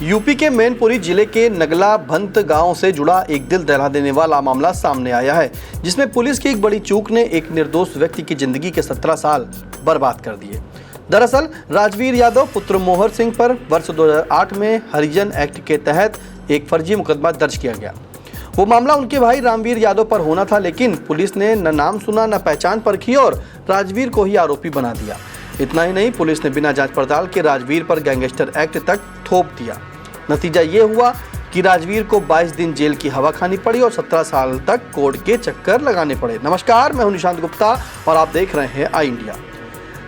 UP के मैनपुरी जिले के नगला भंत गांव से जुड़ा एक दिल दहला देने वाला मामला सामने आया है, जिसमें पुलिस की एक बड़ी चूक ने एक निर्दोष व्यक्ति की जिंदगी के 17 साल बर्बाद कर दिए। दरअसल राजवीर यादव पुत्र मोहर सिंह पर वर्ष 2008 में हरिजन एक्ट के तहत एक फर्जी मुकदमा दर्ज किया गया। वो मामला उनके भाई रामवीर यादव पर होना था, लेकिन पुलिस ने न नाम सुना न पहचान परखी और राजवीर को ही आरोपी बना दिया। इतना ही नहीं, पुलिस ने बिना जांच पड़ताल के राजवीर पर गैंगस्टर एक्ट तक थोप दिया। नतीजा ये हुआ कि राजवीर को 22 दिन जेल की हवा खानी पड़ी और 17 साल तक कोर्ट के चक्कर लगाने पड़े। नमस्कार, मैं हूं निशांत गुप्ता और आप देख रहे हैं आई इंडिया।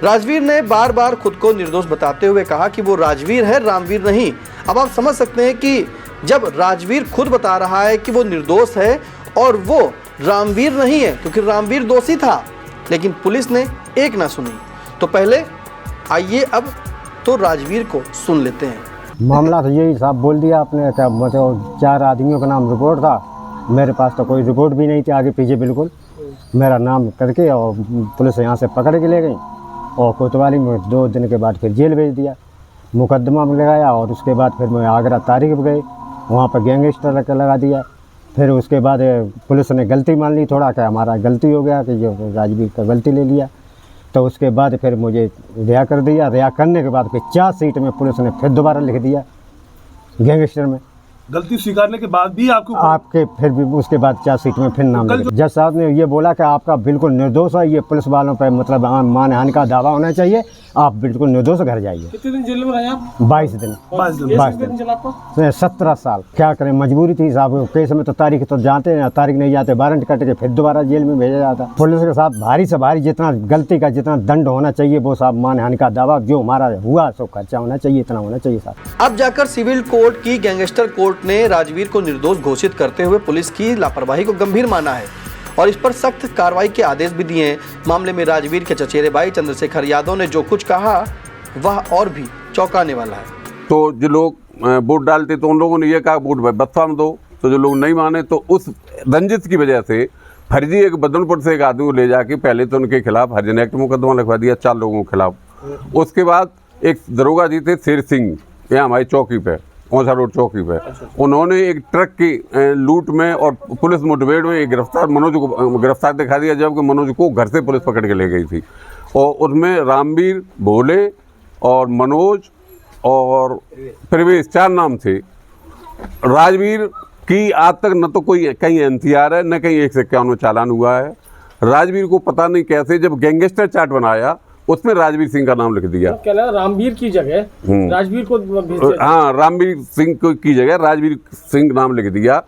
राजवीर ने बार बार खुद को निर्दोष बताते हुए कहा कि वो राजवीर है, रामवीर नहीं। अब आप समझ सकते हैं कि जब राजवीर खुद बता रहा है कि वो निर्दोष है और वो रामवीर नहीं है, क्योंकि रामवीर दोषी था, लेकिन पुलिस ने एक ना सुनी। तो पहले आइए अब तो राजवीर को सुन लेते हैं। मामला तो यही साहब बोल दिया आपने, क्या मतलब 4 आदमियों का नाम रिपोर्ट था। मेरे पास तो कोई रिपोर्ट भी नहीं थी आगे पीछे, बिल्कुल मेरा नाम करके और पुलिस यहाँ से पकड़ के ले गई और कोतवाली में 2 दिन के बाद फिर जेल भेज दिया। मुकदमा में लगाया और उसके बाद फिर मैं आगरा तारीख गए, वहाँ पर गैंगस्टर लगा दिया। फिर उसके बाद पुलिस ने गलती मान ली थोड़ा, क्या हमारा गलती हो गया कि जो राजवीर का गलती ले लिया। तो उसके बाद फिर मुझे रिहा कर दिया। रिहा करने के बाद फिर 4 सीट में पुलिस ने फिर दोबारा लिख दिया गैंगस्टर में। गलती स्वीकारने के बाद भी आपके फिर भी उसके बाद 4 सीट में फिर नाम लिखा। जज साहब ने ये बोला कि आपका बिल्कुल निर्दोष है, ये पुलिस वालों पर मतलब मानहानि का दावा होना चाहिए, आप बिल्कुल निर्दोष घर जाइए। कितने दिन जेल में रहे आप? 22 दिन। 17 साल। क्या करें, मजबूरी थी साहब। केस में तो तारीख तो जाते हैं, तारीख नहीं जाते, वारंट कट के फिर दोबारा जेल में भेजा जाता। पुलिस के साथ भारी से भारी जितना गलती का जितना दंड होना चाहिए वो साहब मानहानि का दावा जो हमारा हुआ सो खर्चा होना चाहिए, इतना होना चाहिए साहब। अब जाकर सिविल कोर्ट की गैंगस्टर कोर्ट ने राजवीर को निर्दोष घोषित करते हुए पुलिस की लापरवाही को गंभीर माना है और इस पर सख्त कार्रवाई के आदेश भी दिए हैं। मामले में राजवीर के चचेरे भाई चंद्रशेखर यादव ने जो कुछ कहा वह और भी चौंकाने वाला है। तो जो लोग वोट डालते तो उन लोगों ने ये कहा वोट बदफा में दो, तो जो लोग नहीं माने तो उस रंजित की वजह से फर्जी एक बदनपुर से एक आदमी को ले जाके पहले तो उनके खिलाफ हरिजन एक्ट मुकदमा लिखवा दिया 4 लोगों के खिलाफ। उसके बाद एक दरोगा जी थे शेर सिंह, यहाँ हमारी चौकी पे औंसा रोड चौकी पे, उन्होंने एक ट्रक की लूट में और पुलिस मुठभेड़ में एक मनोज को गिरफ्तार दिखा दिया, जबकि मनोज को घर से पुलिस पकड़ के ले गई थी। और उसमें रामवीर, भोले और मनोज और प्रवेश 4 नाम थे। राजवीर की आज तक न तो कोई कहीं NCR है न कहीं 151 चालान हुआ है। राजवीर को पता नहीं कैसे जब गैंगस्टर चार्ट बनाया उसमें राजवीर सिंह का नाम लिख दिया। क्या रामवीर की जगह राजवीर को हाँ, रामवीर सिंह की जगह राजवीर सिंह नाम लिख दिया।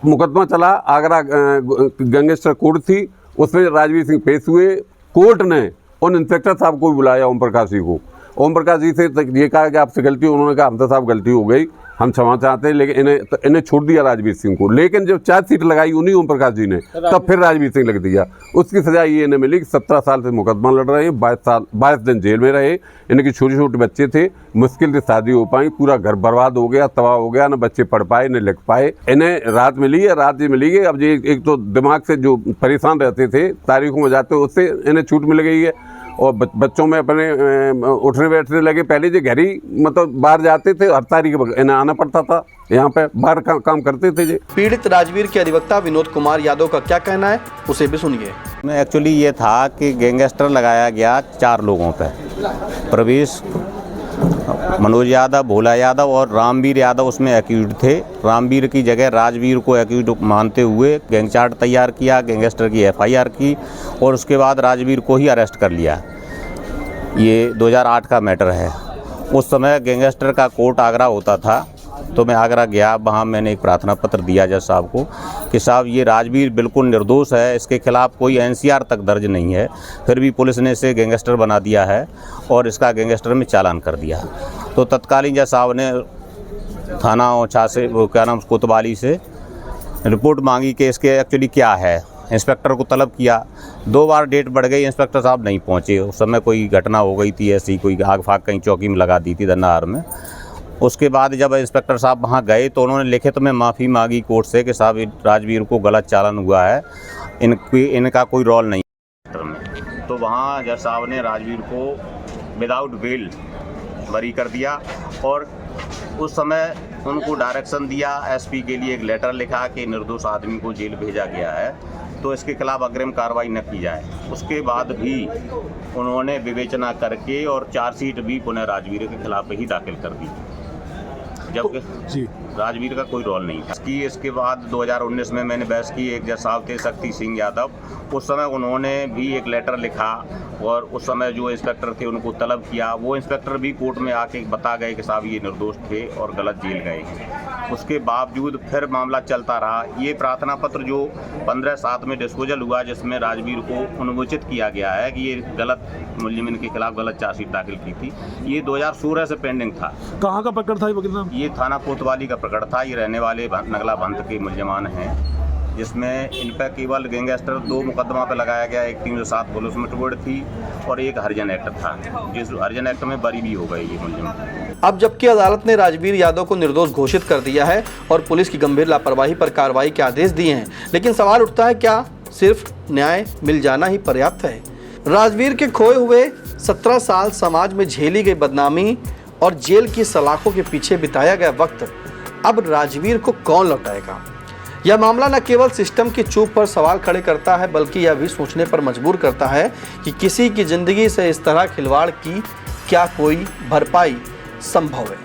मुकदमा चला, आगरा गैंगस्टर कोर्ट थी, उसमें राजवीर सिंह पेश हुए। कोर्ट ने उन इंस्पेक्टर साहब को भी बुलाया, ओम प्रकाश जी को। ओम प्रकाश जी से ये कहा कि आपसे गलती, उन्होंने कहा हमसे साहब गलती हो गई, हम क्षमा चाहते हैं, लेकिन इन्हें छोड़ दिया राजवीर सिंह को। लेकिन जब 4 सीट लगाई उन्हीं ओम प्रकाश जी ने, तब फिर राजवीर सिंह लग दिया। उसकी सजा ये इन्हें मिली कि 17 साल से मुकदमा लड़ रहे हैं, 22 दिन जेल में रहे। इनके छोटे छोटे बच्चे थे, मुश्किल से शादी हो पाई, पूरा घर बर्बाद हो गया, तबाह हो गया, न बच्चे पढ़ पाए न लिख पाए। इन्हें रात मिली है, रात जी मिली है। अब ये एक तो दिमाग से जो परेशान रहते थे, तारीखों में जाते, उससे इन्हें छूट मिल गई है और बच्चों में अपने उठने बैठने लगे। पहले जो घर ही मतलब बाहर जाते थे, हर तारीख इन्हें आना पड़ता था, यहाँ पे बाहर काम करते थे जी। पीड़ित राजवीर के अधिवक्ता विनोद कुमार यादव का क्या कहना है, उसे भी सुनिए। में एक्चुअली ये था कि गैंगस्टर लगाया गया 4 लोगों पे, प्रवेश, मनोज यादव, भोला यादव और रामवीर यादव उसमें एक्यूज थे। रामवीर की जगह राजवीर को एक्यूज मानते हुए गैंग चार्ट तैयार किया, गैंगस्टर की FIR की और उसके बाद राजवीर को ही अरेस्ट कर लिया। ये 2008 का मैटर है। उस समय गैंगस्टर का कोर्ट आगरा होता था, तो मैं आगरा गया, वहाँ मैंने एक प्रार्थना पत्र दिया जज साहब को कि साहब ये राजवीर बिल्कुल निर्दोष है, इसके खिलाफ कोई NCR तक दर्ज नहीं है, फिर भी पुलिस ने इसे गैंगस्टर बना दिया है और इसका गैंगस्टर में चालान कर दिया। तो तत्कालीन जज साहब ने थाना औंछा से वो क्या नाम कोतवाली से रिपोर्ट मांगी कि इसके एक्चुअली क्या है। इंस्पेक्टर को तलब किया, 2 बार डेट बढ़ गई, इंस्पेक्टर साहब नहीं पहुँचे। उस समय कोई घटना हो गई थी ऐसी, कोई आग फाग कहीं चौकी में लगा दी थी दंडार में। उसके बाद जब इंस्पेक्टर साहब वहाँ गए तो उन्होंने लिखित में माफ़ी मांगी कोर्ट से कि साहब राजवीर को गलत चालान हुआ है, इनका कोई रोल नहीं। तो वहाँ जज साहब ने राजवीर को विदाउट बेल बरी कर दिया और उस समय उनको डायरेक्शन दिया, एसपी के लिए एक लेटर लिखा कि निर्दोष आदमी को जेल भेजा गया है तो इसके खिलाफ अग्रिम कार्रवाई न की जाए। उसके बाद भी उन्होंने विवेचना करके और चार्जशीट भी पुनः राजवीर के खिलाफ ही दाखिल कर दी, जबकि राजवीर का कोई रोल नहीं था। इसके बाद 2019 में मैंने बहस की, एक जज साहब थे शक्ति सिंह यादव, उस समय उन्होंने भी एक लेटर लिखा और उस समय जो इंस्पेक्टर थे उनको तलब किया। वो इंस्पेक्टर भी कोर्ट में आके बता गए कि साहब ये निर्दोष थे और गलत जेल गए हैं। उसके बावजूद फिर मामला चलता रहा। ये प्रार्थना पत्र जो 15/7 में डिस्पोजल हुआ, जिसमें राजवीर को उन्मोचित किया गया है कि ये गलत मुलजिमिन के खिलाफ गलत चार्जशीट दाखिल की थी, ये 2016 से पेंडिंग था। कहाँ का प्रकरण था ये वकील साहब? ये थाना कोतवाली का प्रकरण था। ये रहने वाले नगला भंत के मुलजमान हैं, जिसमें इन पर केवल गैंगस्टर 2 मुकदमा पे लगाया गया। एक 307 पुलिस मुठभेड़ थी और एक हरिजन एक्ट था, जिस हरिजन एक्ट में बरी भी हो गई ये मुलजिम। अब जबकि अदालत ने राजवीर यादव को निर्दोष घोषित कर दिया है और पुलिस की गंभीर लापरवाही पर कार्रवाई के आदेश दिए हैं, लेकिन सवाल उठता है क्या सिर्फ न्याय मिल जाना ही पर्याप्त है? राजवीर के खोए हुए 17 साल समाज में झेली गई बदनामी और जेल की सलाखों के पीछे बिताया गया वक्त अब राजवीर को कौन लौटाएगा? यह मामला न केवल सिस्टम की चूक पर सवाल खड़े करता है, बल्कि यह भी सोचने पर मजबूर करता है कि किसी की जिंदगी से इस तरह खिलवाड़ की क्या कोई भरपाई संभव है।